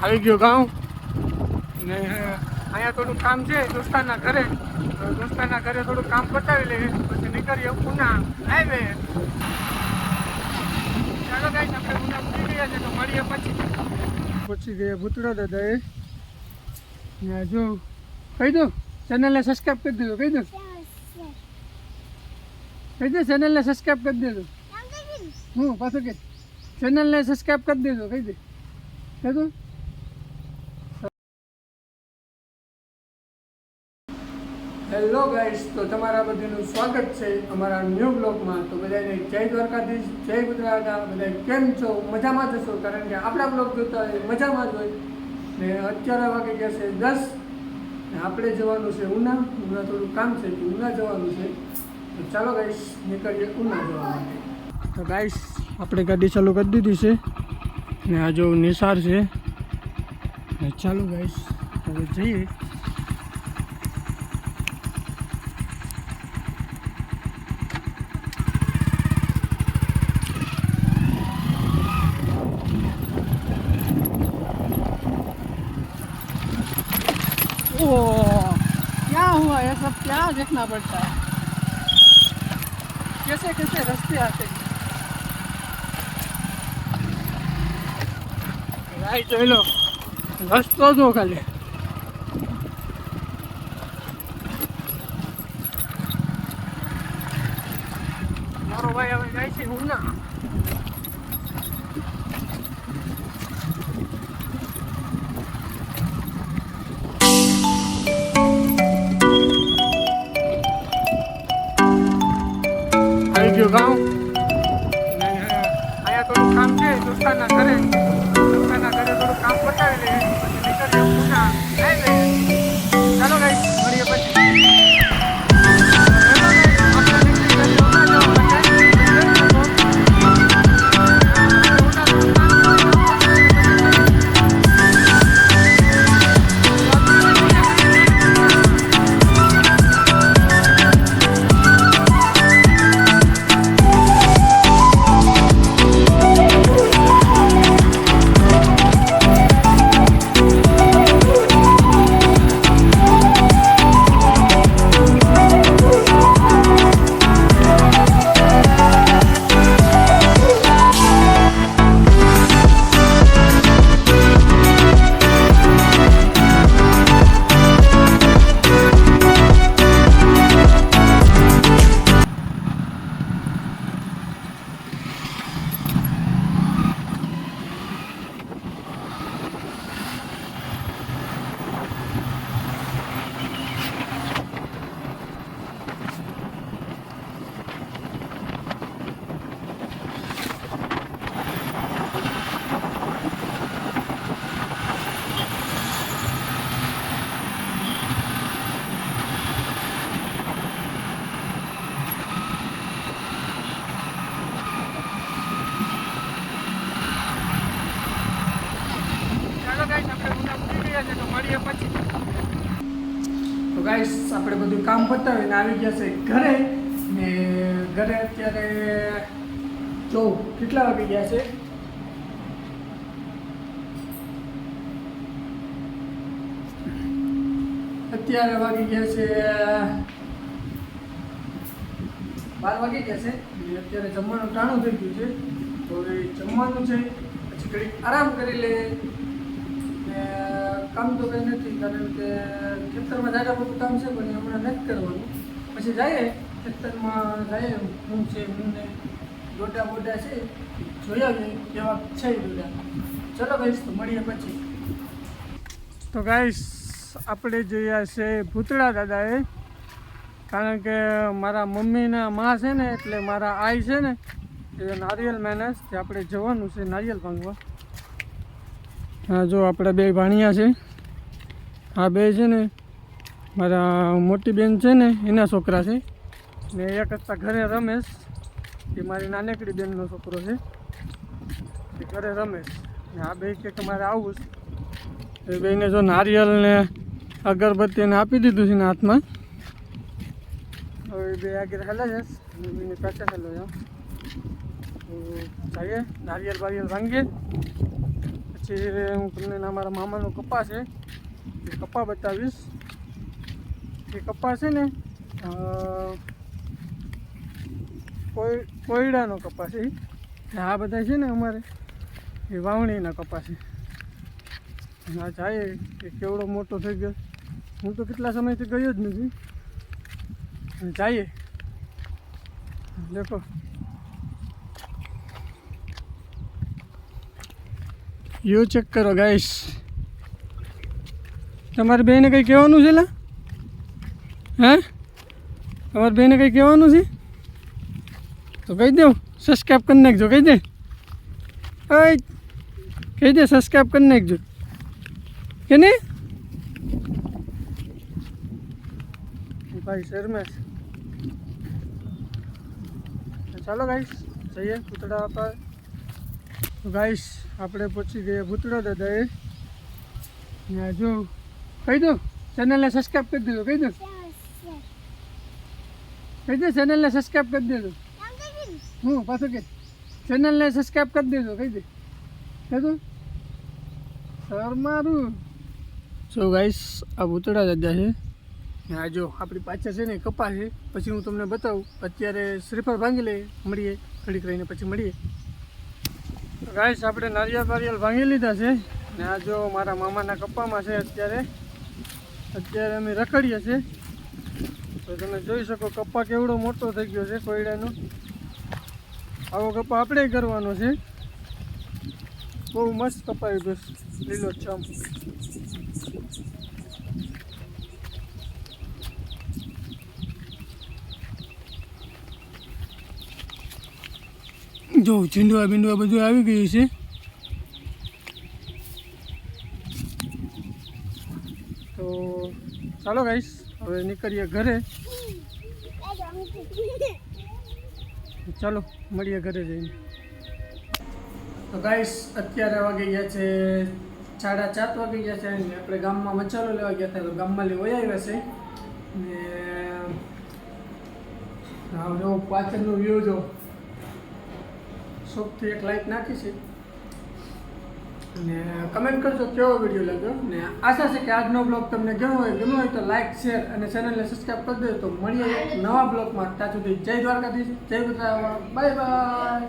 આવી ગયો ગામ ને અહીંયા થોડું કામ છે દોસ્તારના ઘરે. દોસ્તારના ઘરે થોડું કામ પતાવી લઈએ પછી નીકળીએ ઉના હાઈવે. ચાલો ગાઈસ આપણે ઉના પહોંચી ગયા છે તો મળીએ પછી ગયા ભૂતળા દાદાએ. ને જો કહી દો ચેનલને સબસ્ક્રાઈબ કરી દેજો. કહી દો ચેનલને સબસ્ક્રાઈબ કરી દેજો. હું પાછું કે ચેનલને સબસ્ક્રાઈબ કરી દેજો. કહી દે કહી. હેલો ગાઈસ, તો તમારા બધાનું સ્વાગત છે અમારા ન્યૂ બ્લોગમાં. તો બધાને જય દ્વારકાધીશ, જય ગુજરાત. બધા કેમ છો? મજામાં જ હશો, કારણ કે આપણા બ્લોગ જોતા હોય મજામાં જ હોય. ને અત્યારે વાગે ગયા છે 10 ને આપણે જવાનું છે ઉના. ઉના થોડું કામ છે તો ઉના જવાનું છે. તો ચાલો ગાઈસ નીકળીએ ઉના જવા માટે. તો ગાઈસ આપણે ગાડી ચાલુ કરી દીધી છે ને આ જો નિસાર છે. ચાલો ગાઈસ હવે જઈએ. क्या हुआ ये सब क्या देखना पड़ता है? कैसे कैसे रास्ते आते हैं भाई? चलो रस्तो जो खाली मारो भाई હવે જાય છે ઉના. ગામ અહીંયા થોડું કામ છે દોસ્તારના ઘરે. દોસ્તારના ઘરે થોડું કામ પતાવી લઈએ પછી નીકળીએ ઉના હાઈવે. ચાલો ગાઈસ મળીએ પછી. તો ગાઈસ આપણે બધું કામ પતાવીને આવી ગયા છે ઘરે. ને ઘરે અત્યારે જો કેટલા વાગી ગયા છે? અત્યારે વાગી ગયા છે 12 વાગી ગયા છે. અત્યારે જમવાનું ટાણું થઈ ગયું છે તો હવે જમવાનું છે પછી ઘડીક આરામ કરી લે. કામ તો કંઈ નથી, કારણ કે ખેતરમાં જાડા બધું કામ છે પણ હમણાં નથી કરવાનું. પછી જઈએ ખેતરમાં જઈએ હું છે મને ડોડા બોડા છે જોઈ આવીએ કેવા છે ડોડા. ચલો ગાઈસ તો મળીએ પછી. તો ગાઈસ આપણે જોયા છે ભૂતળા દાદાએ, કારણ કે મારા મમ્મીના માં છે ને એટલે મારા આઈ છે ને એ નારિયેલ મહેનત તે આપણે જવાનું છે નારિયેલ ભાંગવા. હા જો આપણા બે ભાણિયા છે. આ બે છે ને મારા મોટી બેન છે ને એના છોકરા છે ને એક હતા ઘરે રમેશ, એ મારી નાનકડી બેનનો છોકરો છે, એ ઘરે રમેશ. ને આ બે કે મારે આવું એ બેને જો નારિયેલ ને અગરબત્તીને આપી દીધું છે ને હાથમાં. હવે બે આગળ હેલા છે એની પાછા હેલો તો જઈએ નારિયેલ બારિયેલ ભાંગીએ પછી હું તમને મારા મામાનો કપા છે એ કપા બતાવીશ. એ કપા છે ને કોયડાનો કપા છે. આ બધા છે ને અમારે એ વાવણીના કપા છે. આ જાય કે કેવડો મોટો થઈ ગયો. હું તો કેટલા સમયથી ગયો જ નથી. જઈએ દેખો યો ચેક કરો ગાઈસ. તમારી બેને કંઈ કહેવાનું છે લા? હે તમારી બેને કંઈ કહેવાનું છે તો કહી દઉં. સબસ્ક્રાઈબ કરી નાખજો. કહી દે કહી દે સબસ્ક્રાઈબ કરી નાખજો કે નહીં ભાઈ શર્મા. ચાલો ગાઈસ જઈએ ભૂતળા પર. તો ગાઈસ આપણે પહોંચી ગયા ભૂતળા દાદાએ. જો કહી દો ચેનલને સબસ્ક્રાઈબ કરી દેજો. કહી દો ચેનલને સબસ્ક્રાઈબ કરી દેજો. હું પાછું કે ચેનલને સબસ્ક્રાઈબ કરી દેજો. કહી દે કીધું સર મારું. સો ગાઈસ આ ભૂતળા દાદા છે. હા જો આપણી પાછળ છે ને કપા છે. પછી હું તમને બતાવું. અત્યારે શ્રીફળ ભાંગી લઈએ, મળીએ ઘડીક રહીને પછી મળીએ. તો ગાઈસ આપણે નારિયેળ ભાંગી લીધા છે ને આ જો મારા મામાના કપામાં છે. અત્યારે અમે રખડીએ છીએ. તો તમે જોઈ શકો કપા કેવડો મોટો થઈ ગયો છે કોયડાનો. આવો કપા આપણે કરવાનો છે. બહુ મસ્ત કપાયું બસ લીલો છમ. જો ચીંડવા બીંડવા બધું આવી ગયું છે. તો ચાલો ગાઈસ હવે નીકળીએ ઘરે. ચાલો મળીએ ઘરે જઈને. તો ગાઈસ અત્યારે વાગી ગયા છે 4:30 વાગી ગયા છે. આપણે ગામમાં મસાલો લેવા ગયા હતા તો ગામમાં લેવા આવ્યા છે. ને જો પાછળનો વ્યૂ જો શોપથી એક લાઈટ નાખી છે. અને કમેન્ટ કરજો કેવો વિડીયો લાગ્યો. ને આશા છે કે આજનો બ્લોગ તમને ગમ્યો હોય તો લાઈક શેર અને ચેનલને સબસ્ક્રાઈબ કરી દેજો. તો મળીએ એક નવા બ્લોગમાં. ત્યાં સુધી જય દ્વારકાધીશ, જય ગુજરાત, બાય બાય.